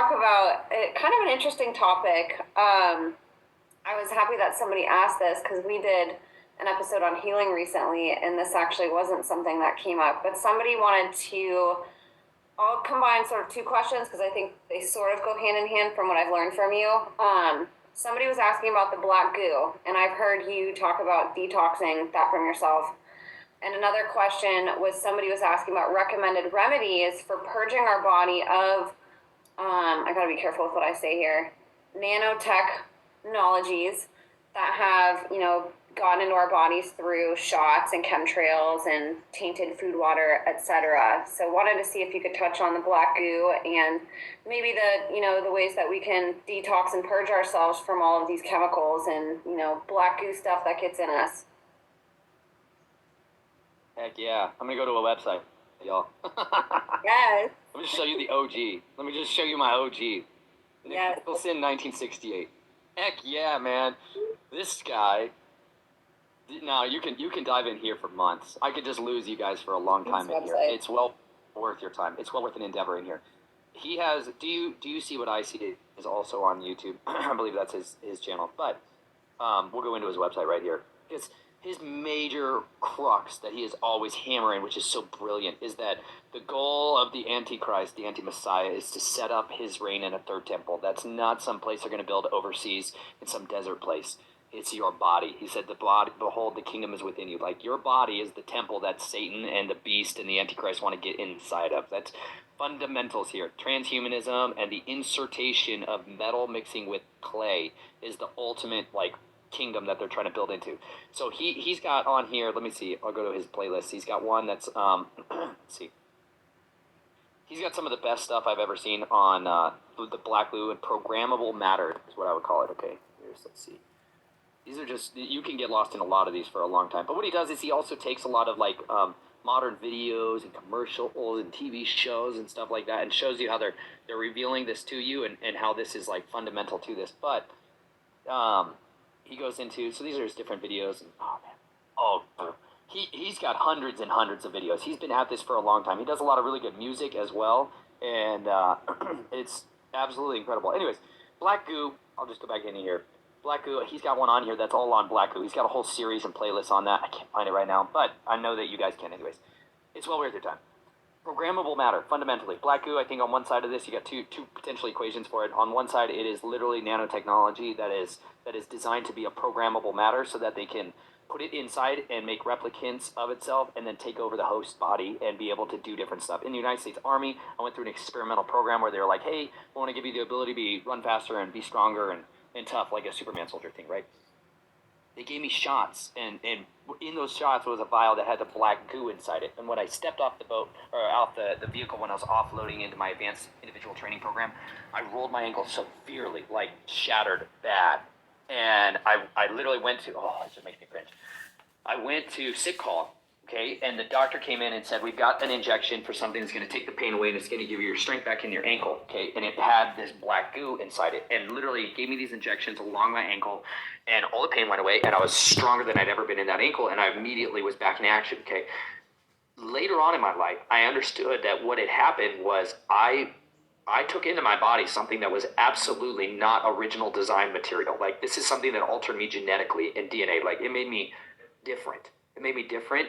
talk about kind of an interesting topic. I was happy that somebody asked this because we did an episode on healing recently, and this actually wasn't something that came up, but somebody wanted to. I'll combine sort of two questions because I think they sort of go hand in hand from what I've learned from you. Somebody was asking about the black goo, and I've heard you talk about detoxing that from yourself. And another question was somebody was asking about recommended remedies for purging our body of, I gotta be careful with what I say here, nanotechnologies that have, gotten into our bodies through shots and chemtrails and tainted food, water, etc. So wanted to see if you could touch on the black goo and maybe the ways that we can detox and purge ourselves from all of these chemicals and, black goo stuff that gets in us. Heck yeah. I'm going to go to a website, y'all. Yes. Let me just show you the OG. Let me just show you my OG. Yes. Nicholson, 1968. Heck yeah, man. This guy. Now, you can dive in here for months. I could just lose you guys for a long time in here. It's well worth your time. It's well worth an endeavor in here. He has, do you see what I see is also on YouTube? I believe that's his channel. But we'll go into his website right here. It's his major crux that he is always hammering, which is so brilliant, is that the goal of the Antichrist, the Anti-Messiah, is to set up his reign in a third temple. That's not some place they're going to build overseas in some desert place. It's your body. He said, behold, the kingdom is within you. Like, your body is the temple that Satan and the beast and the Antichrist want to get inside of. That's fundamentals here. Transhumanism and the insertion of metal mixing with clay is the ultimate, kingdom that they're trying to build into. So he's got on here, let me see, I'll go to his playlist. He's got one that's let's see. He's got some of the best stuff I've ever seen on the black glue and programmable matter is what I would call it. Okay, let's see. These are just, you can get lost in a lot of these for a long time. But what he does is he also takes a lot of modern videos and commercials and TV shows and stuff like that and shows you how they're revealing this to you and how this is fundamental to this. But he goes into, so these are his different videos. And, he's got hundreds and hundreds of videos. He's been at this for a long time. He does a lot of really good music as well, and it's absolutely incredible. Anyways, black goo, I'll just go back in here. Black goo, he's got one on here that's all on black goo. He's got a whole series and playlist on that. I can't find it right now, but I know that you guys can anyways. It's well worth your time. Programmable matter, fundamentally. Black goo, I think on one side of this, you got two potential equations for it. On one side, it is literally nanotechnology that is designed to be a programmable matter so that they can put it inside and make replicants of itself and then take over the host body and be able to do different stuff. In the United States Army, I went through an experimental program where they were like, hey, we want to give you the ability to run faster and be stronger and tough, like a Superman soldier thing, right? They gave me shots, and in those shots was a vial that had the black goo inside it. And when I stepped off the boat, or off the vehicle when I was offloading into my advanced individual training program, I rolled my ankle severely, shattered bad. And I literally went to, it just makes me cringe. I went to sick call, okay? And the doctor came in and said, we've got an injection for something that's going to take the pain away and it's going to give you your strength back in your ankle, okay? And it had this black goo inside it. And literally gave me these injections along my ankle and all the pain went away and I was stronger than I'd ever been in that ankle and I immediately was back in action, okay? Later on in my life, I understood that what had happened was I took into my body something that was absolutely not original design material. This is something that altered me genetically in DNA. It made me different.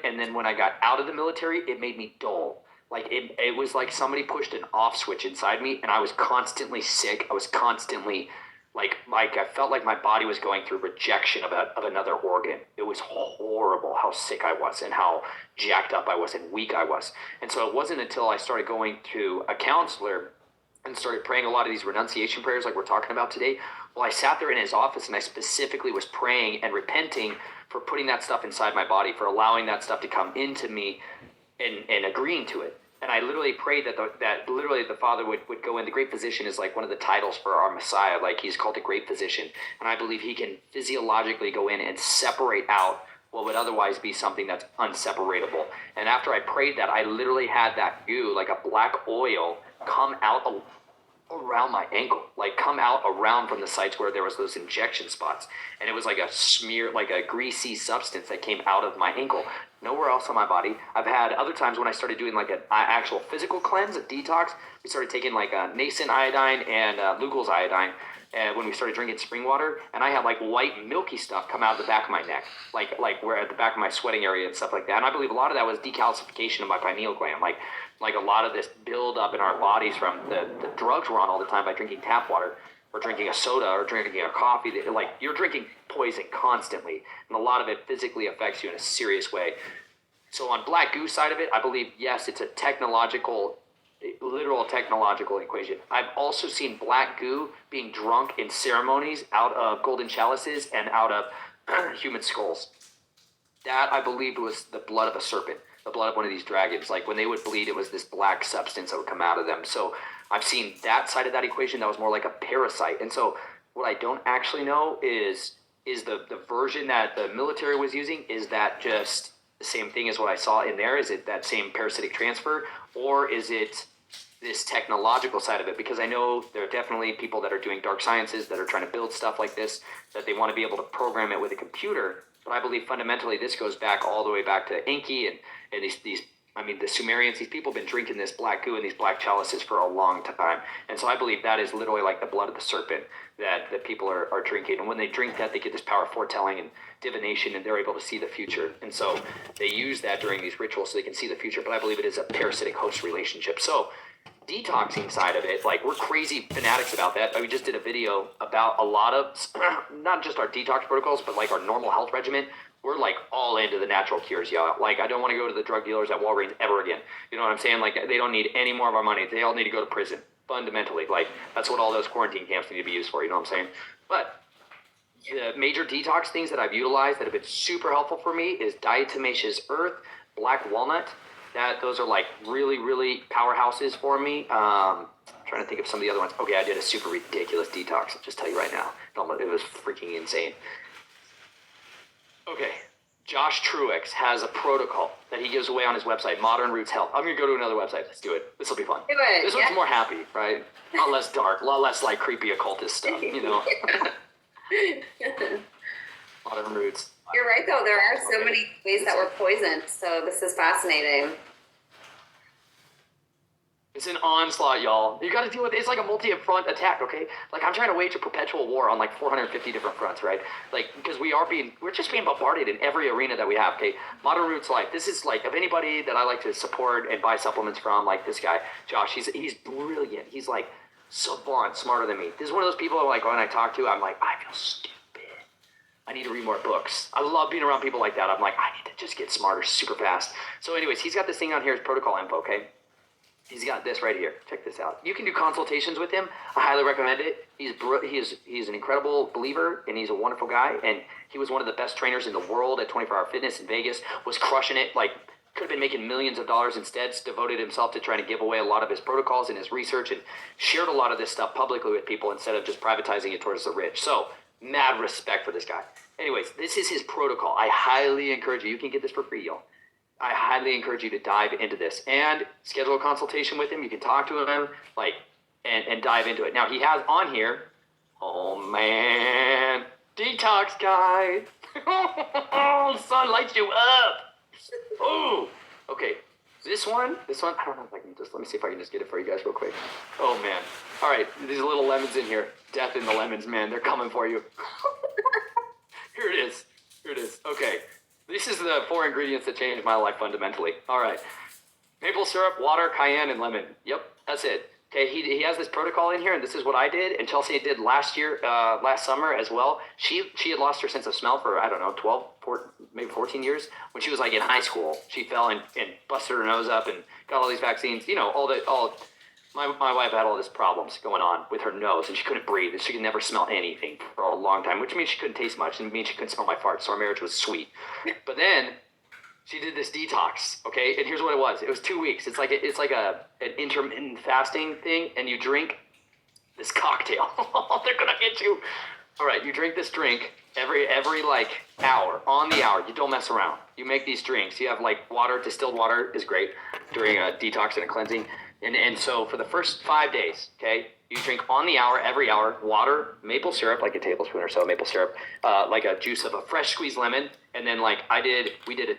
And then when I got out of the military, it made me dull. It was like somebody pushed an off switch inside me, and I was constantly sick. I was constantly, I felt like my body was going through rejection of another organ. It was horrible how sick I was and how jacked up I was and weak I was. And so it wasn't until I started going to a counselor and started praying a lot of these renunciation prayers like we're talking about today. Well, I sat there in his office and I specifically was praying and repenting for putting that stuff inside my body, for allowing that stuff to come into me and agreeing to it. And I literally prayed that literally the Father would go in. The Great Physician is one of the titles for our Messiah. He's called the Great Physician. And I believe he can physiologically go in and separate out what would otherwise be something that's unseparatable. And after I prayed that, I literally had that goo, like a black oil, come out around my ankle, like come out around from the sites where there was those injection spots, and it was like a smear, like a greasy substance that came out of my ankle. Nowhere else on my body. I've had other times when I started doing like an actual physical cleanse, a detox. We started taking like Nathan iodine and Lugol's iodine, and when we started drinking spring water, and I had like white milky stuff come out of the back of my neck, like where at the back of my sweating area and stuff like that. And I believe a lot of that was decalcification of my pineal gland, like a lot of this build up in our bodies from the drugs we're on all the time by drinking tap water or drinking a soda or drinking a coffee. Like you're drinking poison constantly, and a lot of it physically affects you in a serious way. So on black goo side of it, I believe, yes, it's a literal technological equation. I've also seen black goo being drunk in ceremonies out of golden chalices and out of human skulls. That, I believe, was the blood of a serpent, the blood of one of these dragons. Like when they would bleed, it was this black substance that would come out of them. So I've seen that side of that equation that was more like a parasite. And so what I don't actually know is the version that the military was using, is that just the same thing as what I saw in there? Is it that same parasitic transfer, or is it this technological side of it? Because I know there are definitely people that are doing dark sciences that are trying to build stuff like this, that they want to be able to program it with a computer. But I believe fundamentally this goes back all the way back to Enki and the Sumerians. These people have been drinking this black goo and these black chalices for a long time. And so I believe that is literally like the blood of the serpent that people are drinking. And when they drink that, they get this power of foretelling and divination, and they're able to see the future. And so they use that during these rituals so they can see the future. But I believe it is a parasitic host relationship. So detoxing side of it, like we're crazy fanatics about that. We just did a video about a lot of, not just our detox protocols, but like our normal health regimen. We're like all into the natural cures, y'all. Like I don't want to go to the drug dealers at Walgreens ever again. You know what I'm saying? Like they don't need any more of our money. They all need to go to prison, fundamentally. Like that's what all those quarantine camps need to be used for. You know what I'm saying? But the major detox things that I've utilized that have been super helpful for me is diatomaceous earth, black walnut. Those are like really, really powerhouses for me. Trying to think of some of the other ones. Okay, I did a super ridiculous detox. I'll just tell you right now. It was freaking insane. Okay, Josh Truex has a protocol that he gives away on his website, Modern Roots Health. I'm going to go to another website. Let's do it. This will be fun. Do it. This one's more happy, right? A lot less dark, a lot less like creepy occultist stuff, you know? Modern Roots. You're right, though. There are so many ways that we're poisoned, so this is fascinating. It's an onslaught, y'all. You got to deal with it. It's like a multi-front attack, okay? Like I'm trying to wage a perpetual war on like 450 different fronts, right? Like because we're just being bombarded in every arena that we have, okay? Modern Roots Life. This is like, of anybody that I like to support and buy supplements from, like this guy, Josh. He's brilliant. He's like savant, smarter than me. This is one of those people like when I talk to, I'm like, I feel stupid. I need to read more books. I love being around people like that. I'm like, I need to just get smarter super fast. So anyways, he's got this thing on here, his protocol info, okay? He's got this right here. Check this out. You can do consultations with him. I highly recommend it. He's an incredible believer, and he's a wonderful guy. And he was one of the best trainers in the world at 24 Hour Fitness in Vegas, was crushing it. Like, could have been making millions of dollars instead, devoted himself to trying to give away a lot of his protocols and his research and shared a lot of this stuff publicly with people instead of just privatizing it towards the rich. So, mad respect for this guy. Anyways, this is his protocol. I highly encourage you. You can get this for free, y'all. I highly encourage you to dive into this and schedule a consultation with him. You can talk to him, and dive into it. Now, he has on here, oh man, detox guide. Sun lights you up. Oh, okay. This one, I don't know if I can let me see if I can just get it for you guys real quick. Oh man. All right, these little lemons in here. Death in the lemons, man. They're coming for you. Here it is. Okay. This is the 4 ingredients that changed my life fundamentally. All right. Maple syrup, water, cayenne, and lemon. Yep, that's it. Okay, he has this protocol in here, and this is what I did, and Chelsea did last summer as well. She had lost her sense of smell for, maybe 14 years. When she was like in high school, she fell and busted her nose up and got all these vaccines. You know, my wife had all these problems going on with her nose, and she couldn't breathe, and she could never smell anything for a long time, which means she couldn't taste much, and it means she couldn't smell my farts, so our marriage was sweet. But then she did this detox, okay? And here's what it was. It was 2 weeks. It's like an intermittent fasting thing, and you drink this cocktail. They're gonna get you. All right, you drink this drink every like hour, on the hour. You don't mess around. You make these drinks. You have like water. Distilled water is great during a detox and a cleansing. And so for the first 5 days, okay, You drink on the hour, every hour, water, maple syrup, like a tablespoon or so, maple syrup, like a juice of a fresh squeezed lemon, and then we did a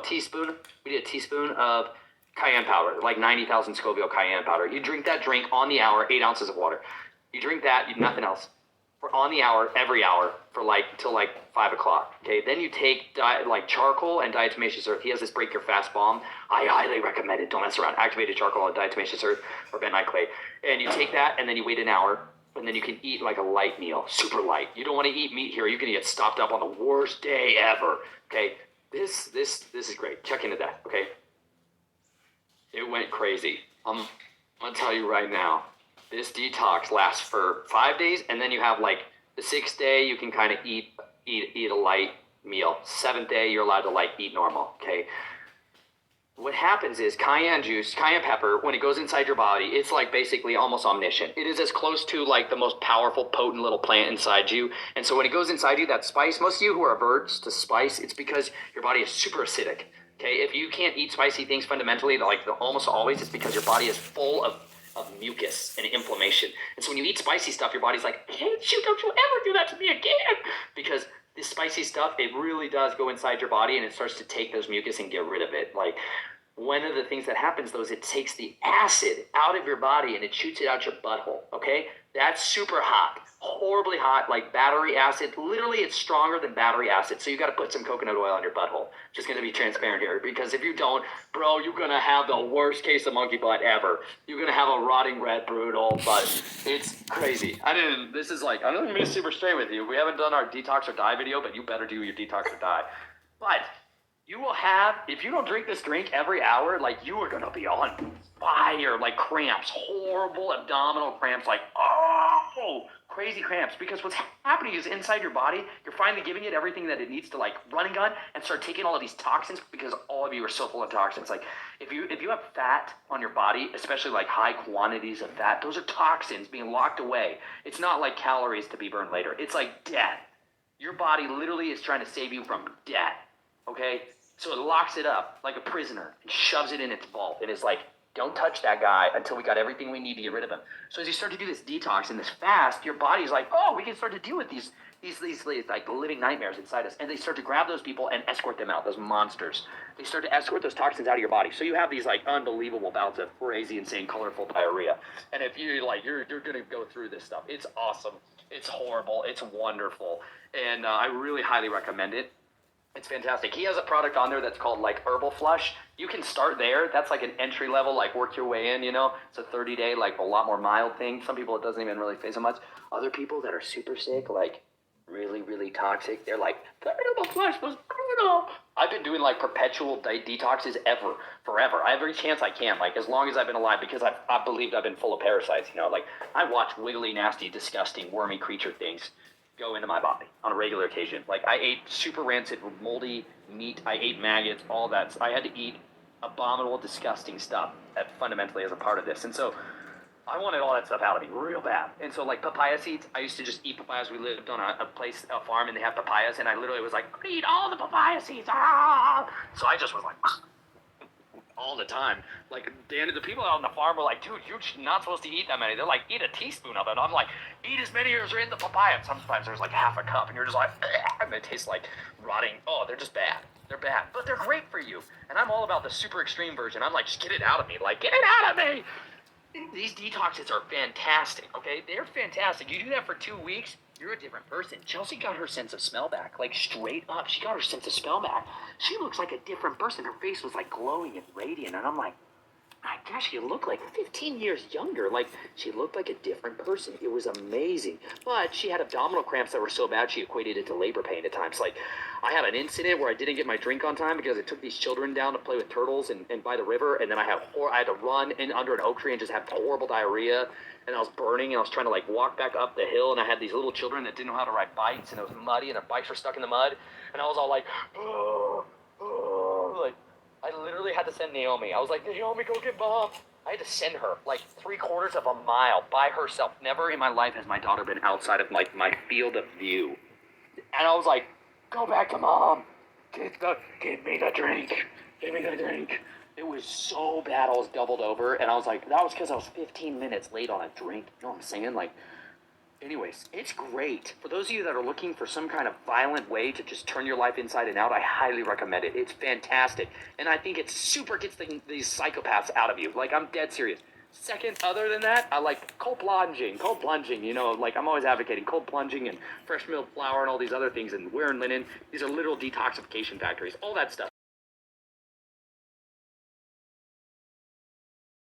teaspoon of cayenne powder, like 90,000 Scoville cayenne powder. You drink that drink on the hour, 8 ounces of water. You drink that, nothing else. For on the hour, every hour, for till 5 o'clock. Okay, then you take charcoal and diatomaceous earth. He has this break your fast balm. I highly recommend it. Don't mess around. Activated charcoal and diatomaceous earth or bentonite clay. And you take that, and then you wait an hour, and then you can eat like a light meal, super light. You don't want to eat meat here. You're gonna get stopped up on the worst day ever. Okay, this is great. Check into that. Okay, it went crazy. I'm gonna tell you right now. This detox lasts for 5 days, and then you have the 6th day you can kind of eat a light meal. 7th day you're allowed to eat normal. Okay. What happens is cayenne pepper, when it goes inside your body, it's basically almost omniscient. It is as close to the most powerful, potent little plant inside you. And so when it goes inside you, that spice, most of you who are averse to spice, it's because your body is super acidic. Okay. If you can't eat spicy things fundamentally, almost always, it's because your body is full of mucus and inflammation. And so when you eat spicy stuff, your body's like, hey, shoot, don't you ever do that to me again. Because this spicy stuff, it really does go inside your body and it starts to take those mucus and get rid of it. One of the things that happens, though, is it takes the acid out of your body and it shoots it out your butthole, okay? That's super hot, horribly hot, like battery acid. Literally, it's stronger than battery acid. So you got to put some coconut oil on your butthole. Just going to be transparent here, because if you don't, bro, you're going to have the worst case of monkey butt ever. You're going to have a rotting red brutal butt. It's crazy. I'm going to be super straight with you. We haven't done our detox or die video, but you better do your detox or die. But you will have, if you don't drink this drink every hour, you are going to be on fire, cramps, horrible abdominal cramps, crazy cramps. Because what's happening is inside your body, you're finally giving it everything that it needs to run and gun and start taking all of these toxins, because all of you are so full of toxins. If you have fat on your body, especially high quantities of fat, those are toxins being locked away. It's not like calories to be burned later. It's like death. Your body literally is trying to save you from death. Okay? So it locks it up like a prisoner and shoves it in its vault. And it's don't touch that guy until we got everything we need to get rid of him. So as you start to do this detox and this fast, your body's oh, we can start to deal with these living nightmares inside us. And they start to grab those people and escort them out, those monsters. They start to escort those toxins out of your body. So you have these unbelievable bouts of crazy, insane, colorful diarrhea. And if you you're going to go through this stuff, it's awesome. It's horrible. It's wonderful. And I really highly recommend it. It's fantastic. He has a product on there that's called Herbal Flush. You can start there. That's an entry level, work your way in, It's a 30-day, a lot more mild thing. Some people, it doesn't even really phase them much. Other people that are super sick, really, really toxic, they're the Herbal Flush was brutal. I've been doing perpetual detoxes forever. Every chance I can, as long as I've been alive, because I believed I've been full of parasites, I watch wiggly, nasty, disgusting, wormy creature things go into my body on a regular occasion. I ate super rancid, moldy meat. I ate maggots, all that. I had to eat abominable, disgusting stuff fundamentally as a part of this. And so I wanted all that stuff out of me real bad. And so papaya seeds, I used to just eat papayas. We lived on a farm, and they have papayas. And I literally was eat all the papaya seeds. Ah! So I just was all the time. The people out on the farm were dude, you're not supposed to eat that many. They're eat a teaspoon of it. And I'm eat as many as are in the papaya. And sometimes there's half a cup, and you're just and they taste rotting. Oh, they're just bad. They're bad, but they're great for you. And I'm all about the super extreme version. I'm just get it out of me. Get it out of me. These detoxes are fantastic, okay? They're fantastic. You do that for 2 weeks, you're a different person. Chelsea got her sense of smell back, straight up. She got her sense of smell back. She looks like a different person. Her face was glowing and radiant, and I'm my gosh, she looked 15 years younger. She looked like a different person. It was amazing. But she had abdominal cramps that were so bad she equated it to labor pain at times. I had an incident where I didn't get my drink on time because I took these children down to play with turtles and by the river, and then I had to run in under an oak tree and just have horrible diarrhea, and I was burning, and I was trying to walk back up the hill, and I had these little children that didn't know how to ride bikes, and it was muddy, and their bikes were stuck in the mud, and I was all I literally had to send Naomi. I was Naomi, go get Mom. I had to send her 3/4 of a mile by herself. Never in my life has my daughter been outside of my field of view. And I was go back to Mom. Give me the drink. Give me the drink. It was so bad I was doubled over, and I was like, that was because I was 15 minutes late on a drink. You know what I'm saying? Like, anyways, it's great. For those of you that are looking for some kind of violent way to just turn your life inside and out, I highly recommend it. It's fantastic. And I think it super gets these psychopaths out of you. Like, I'm dead serious. Second, other than that, I like cold plunging, you know, like I'm always advocating cold plunging and fresh milled flour and all these other things and wearing linen. These are literal detoxification factories, all that stuff.